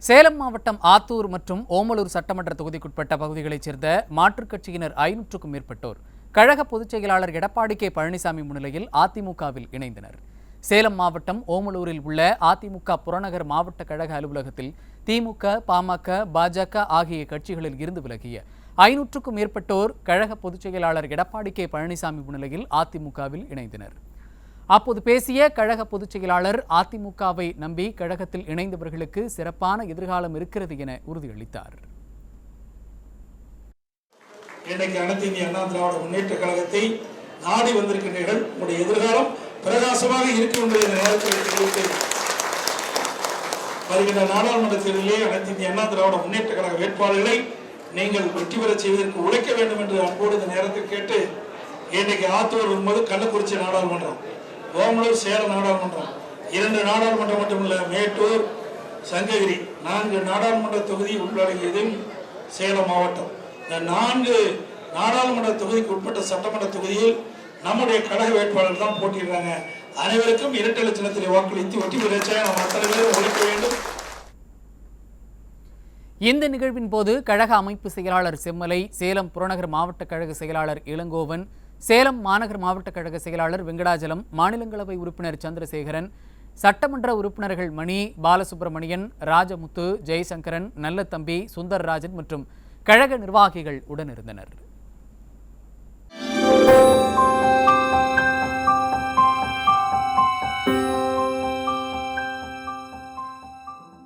சேலம் மாவட்டம் ஆத்தூர் மற்றும் ஓமலூர் சட்டமன்ற தொகுதிக்குட்பட்ட பகுதிகளைச் சேர்ந்த மாற்றுக் கட்சியினர் 500க்கும் மேற்பட்டோர் கழக பொதுச் செயலாளர் எடப்பாடி கே பழனிசாமி முன்னிலையில் அதிமுகவில் இணைந்தனர். சேலம் மாவட்டம் ஓமலூரில் உள்ள அதிமுக புறநகர் மாவட்ட கழக அலுவலகத்தில் திமுக, பாமக, பாஜக ஆகிய கட்சிகளில் இருந்து விலகிய 500க்கும் மேற்பட்டோர் கழக பொதுச் செயலாளர் எடப்பாடி கே பழனிசாமி முன்னிலையில் அதிமுகவில் இணைந்தனர். அப்போது பேசிய கழக பொதுச் செயலாளர் அதிமுகவை நம்பி கழகத்தில் இணைந்தவர்களுக்கு சிறப்பான எதிர்காலம் இருக்கிறது என உறுதியளித்தார். இன்றைக்கு அனைத்து இந்திய அண்ணா திராவிட முன்னேற்ற கழகத்தை நாடி வந்திருக்கின்றீர்கள். உங்களுடைய எதிர்காலம் பிரகாசமாக இருக்கும் என்ற நேரத்தில் தெரிவித்து வருகின்ற நாடாளுமன்ற தேர்தலிலே அனைத்து இந்திய அண்ணா திராவிட முன்னேற்ற கழக வேட்பாளர்களை நீங்கள் வெற்றி பெற செய்வதற்கு உழைக்க வேண்டும் என்று அன்போடு இந்த நேரத்தில் கேட்டு, இன்றைக்கு ஆத்தூர் என்பது கள்ளக்குறிச்சி நாடாளுமன்றம், ஓமலூர் சேலம் நாடாளுமன்றம், 2 நாடாளுமன்றம் மட்டுமல்ல, மேட்டூர், சங்ககிரி 4 நாடாளுமன்ற தொகுதி உள்ளடங்கியது சேலம் மாவட்டம். இந்த 4 நாடாளுமன்ற தொகுதிக்கு உட்பட்ட சட்டமன்ற தொகுதியில் நம்முடைய கழக வேட்பாளர்கள் தான் போட்டியிடுறாங்க. அனைவருக்கும் இரட்டை சின்னத்தில் வாக்களித்து வெற்றி பெற நாம் அத்தனை பேரும் ஒழிக்க வேண்டும். இந்த நிகழ்வின் போது கழக அமைப்பு செயலாளர் செம்மலை, சேலம் புறநகர் மாவட்ட கழக செயலாளர் இளங்கோவன், சேலம் மாநகர் மாவட்ட கழக செயலாளர் வெங்கடாஜலம், மாநிலங்களவை உறுப்பினர் சந்திரசேகரன், சட்டமன்ற உறுப்பினர்கள் மணி, பாலசுப்ரமணியன், ராஜமுத்து, ஜெயசங்கரன், நல்லத்தம்பி, சுந்தர்ராஜன் மற்றும் கழக நிர்வாகிகள் உடனிருந்தனர்.